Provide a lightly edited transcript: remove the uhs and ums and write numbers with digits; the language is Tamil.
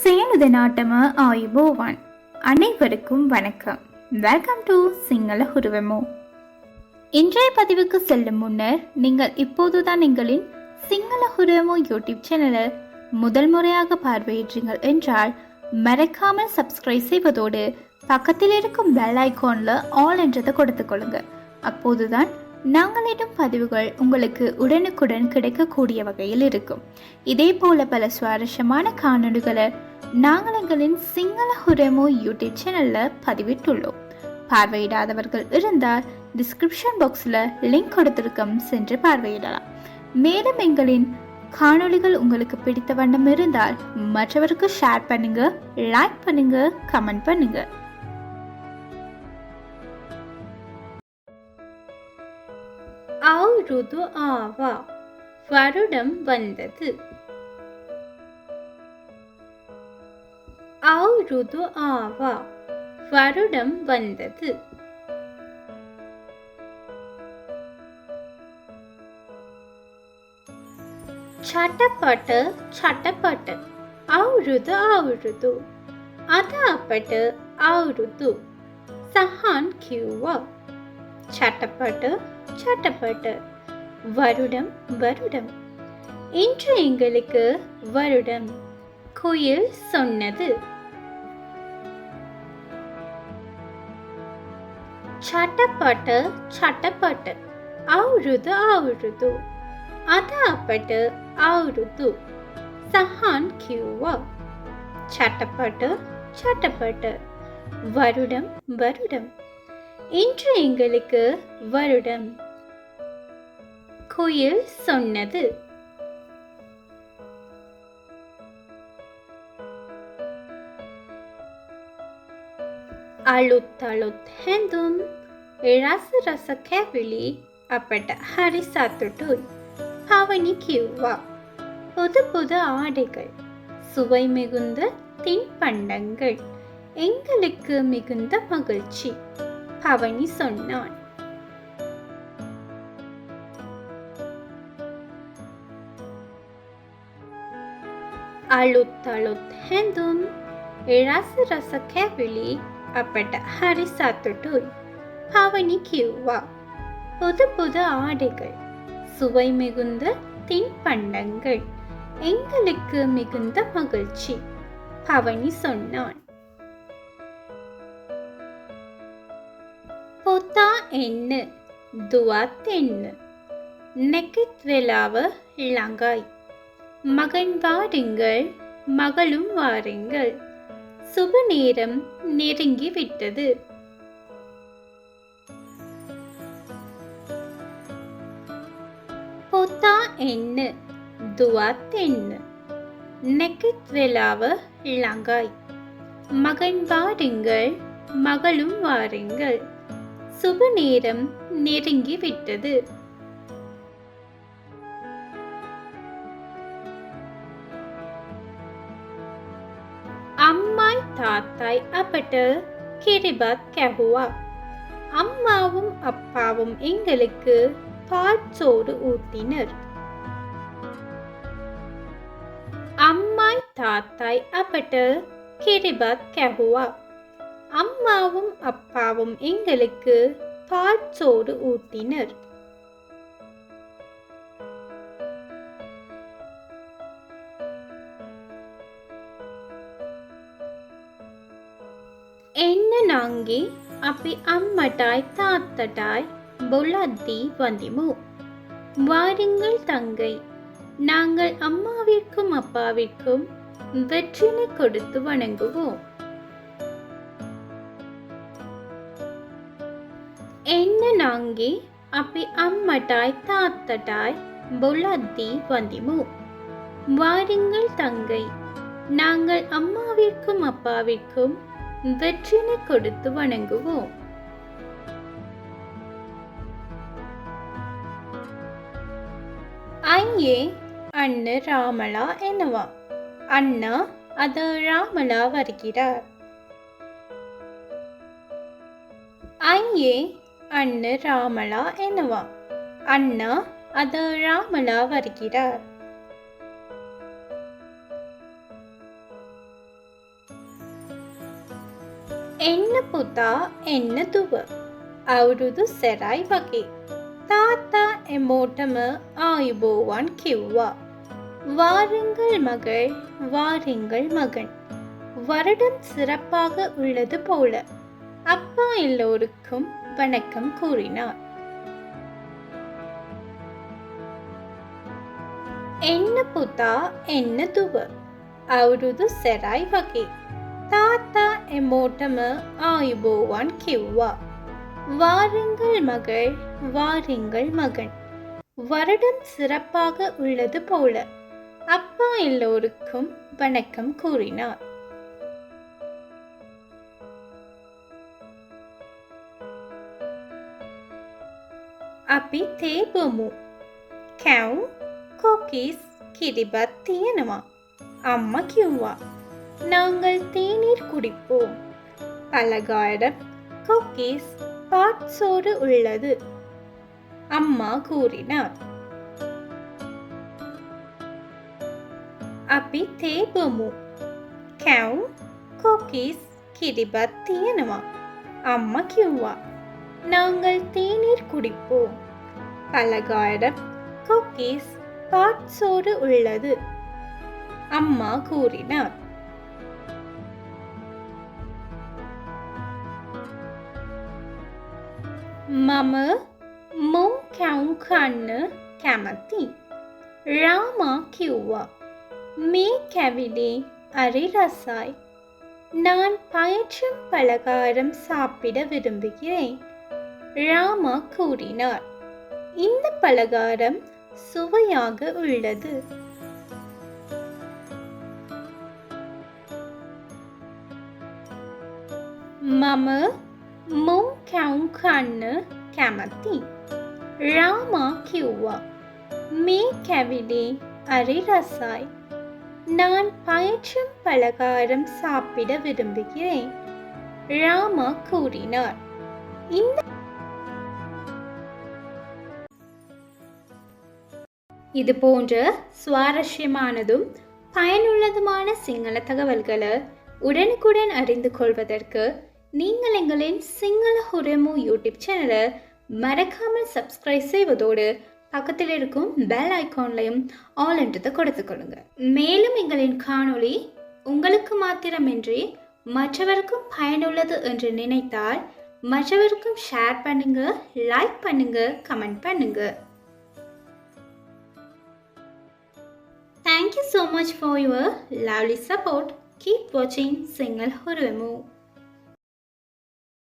சேனுத நாட்டம ஆயுபோவான். அனைவருக்கும் வணக்கம். வெல்கம் டு சிங்கள ஹுருவமோ. இன்றைய பதிவுக்கு செல்லும் முன்னர் நீங்கள் இப்போதுதான் எங்களின் சிங்கள ஹுருவமோ யூடியூப் சேனலை முதல் முறையாக பார்வையிட்டீர்கள் என்றால் மறக்காமல் சப்ஸ்கிரைப் செய்வதோடு பக்கத்தில் இருக்கும் பெல் ஐகான்ல ஆல் என்றதை கொடுத்துக் கொள்ளுங்க. அப்போதுதான் நாங்களிடும் பதிவுகள் உங்களுக்கு உடனுக்குடன் கிடைக்கக்கூடிய வகையில் இருக்கும். இதே போல பல சுவாரஸ்யமான காணொலிகளை நாங்கள் எங்களின் சிங்கள ஹுரமோ யூடியூப் சேனல்ல பதிவிட்டுள்ளோம். பார்வையிடாதவர்கள் இருந்தால் டிஸ்கிரிப்ஷன் பாக்ஸ்ல லிங்க் கொடுத்திருக்கும், சென்று பார்வையிடலாம். மேலும் எங்களின் காணொலிகள் உங்களுக்கு பிடித்த வண்ணம் இருந்தால் மற்றவருக்கு ஷேர் பண்ணுங்க, லைக் பண்ணுங்க, கமெண்ட் பண்ணுங்க. அவருது ஆவா, வருடம் வந்தது. அவருது ஆவா, வருடம் வந்தது. ಚಟಪಟ ಚಟಪಟ, ಅವರುದು ಅವರುದು, ಅದಾಪಟ ಅವರುದು, ಸಹಾನ್ ಕಿವ್ವ. சட்டப்பட்ட சட்டப்பட்ட, வருடம் வருடம், இன்று எங்களுக்கு வருடம், குயில் சொன்னது. சட்டப்பட்ட சட்டப்பட்ட, அவருது அவருது, அதாப்பட்ட அவருது, சஹான் கியூவா. சட்டப்பட்ட சட்டப்பட்ட, வருடம் வருடம், இன்று எங்களுக்கு வருடம், குயில் சொன்னது. අලුත් හැඳුම් රස රස කැවිලි අපට හරි සතුටුයි. පවනි කිව්වා. புது புது ஆடைகள், சுவை மிகுந்த தின்பண்டங்கள், எங்களுக்கு மிகுந்த மகிழ்ச்சி, பவனி சொன்னான். අලුත් හැඳුම් රස රස කැවිලි අපට හරි සතුටුයි. பவனி கியூவா. புது புது ஆடைகள், சுவை மிகுந்த தின்பண்டங்கள், எங்களுக்கு மிகுந்த மகிழ்ச்சி, பவனி சொன்னான். පුතා එන්න, දුවත් එන්න, නැකත් වෙලාව ළඟයි. மகன் வாருங்கள், மகளும் வாருங்கள், சுப நேரம் நெருங்கி விட்டது. පුතා එන්න, දුවත් එන්න, නැකත් වෙලාව ළඟයි. மகன் வாருங்கள், மகளும் வாருங்கள், சுப நேரம் நெருங்கி விட்டது. அம்மாய் தாத்தாய் අපට කිරිබත් කැහුවා. அம்மாவும் அப்பாவும் எங்களுக்கு பாற்சோறு ஊட்டினர். அம்மாய் தாத்தாய் අපට කිරිබත් කැහුවා. அம்மாவும் அப்பாவும் எங்களுக்கு பாற்சோறு ஊட்டினர். එන්න නංගි, අපි අම්මටයි තාත්තටයි බොලද්දී වඳිමු. வாருங்கள் தங்கை, நாங்கள் அம்மாவிற்கும் அப்பாவிற்கும் வெற்றிலை கொடுத்து வணங்குவோம். එන්න නංගි, අපි අම්මටයි තාත්තටයි බොලද්දී වඳිමු. வாருங்கள் தங்கை, நாங்கள் அம்மாவிற்கும் அப்பாவிற்கும் வெற்றிலை கொடுத்து வணங்குவோம். ஐயே, அண்ணு ராமலா என்னவா. அண்ணா, அது ராமலா வருகிறார். ஐயே, அண்ணு ராமலா என்னவா. அண்ணா, அது ராமலா வருகிறார். එන්න පුතා එන්න දුව. අවුරුදු සැරයි වගේ. තාත්තා එමෝටම ආයුබෝවන් කිව්වා. வாருங்கள் மகள் வாருங்கள் மகன். வருடம் சிறப்பாக உள்ளது போல. அப்பா எல்லோருக்கும் வணக்கம் கூறினார். එන්න පුතා එන්න දුව. අවුරුදු සැරයි වගේ. තාත්තා එමෝටම ආයුබෝවන් කිව්වා. வாருங்கள் மகள் வாருங்கள் மகன். வருடம் சிறப்பாக உள்ளது போல. அப்பா எல்லோருக்கும் வணக்கம் கூறினார். අපි තේබමු. කැවුම් கோகீஸ் கிரிபத் තියෙනවා. அம்மா கியூவா. நாங்கள் தேநீர் குடிப்போம். பலகாரம் கோகீஸ் பாட்சோறு உள்ளது. அம்மா கூறினார். අපි තේබමු. කැවුම් கோகீஸ் கிரிபத் තියෙනවා. அம்மா கியூவா. நாங்கள் தேநீர் குடிப்போம். பலகாரம் கோகீஸ் பாட்சோறு உள்ளது. அம்மா கூறினார். මම මුං කැවුම් කන්න කැමති. රාමා කිව්වා. මේ කැවිලි අරි රසයි. நான் பயற்றும் பலகாரம் சாப்பிட விரும்புகிறேன். ராமா கூறினார். இந்த பலகாரம் சுவையாக உள்ளது. මම මුං කැවුම් කන්න කැමති. රාමා කිව්වා. මේ කැවිලි අරි රසයි. நான் பயற்றும் பலகாரம் சாப்பிட விரும்புகிறேன். ராமா கூறினார். இந்த இது போன்ற சுவாரஸ்யமானதும் பயனுள்ளதுமான சிங்கள தகவல்களை உடனுக்குடன் அறிந்து கொள்வதற்கு நீங்கள் எங்களின் சிங்கள ஹுரெமு யூடியூப் சேனலை மறக்காமல் சப்ஸ்கிரைப் செய்வதோடு பக்கத்தில் இருக்கும் பெல் ஐக்கான்லையும் ஆல் என்றதை கொடுத்துக்கொள்ளுங்க. மேலும் எங்களின் காணொளி உங்களுக்கு மாத்திரமின்றி மற்றவருக்கும் பயனுள்ளது என்று நினைத்தால் மற்றவருக்கும் ஷேர் பண்ணுங்க, லைக் பண்ணுங்க, கமெண்ட் பண்ணுங்க. Thank you so much for your lovely support. Keep watching Single Hurvemu.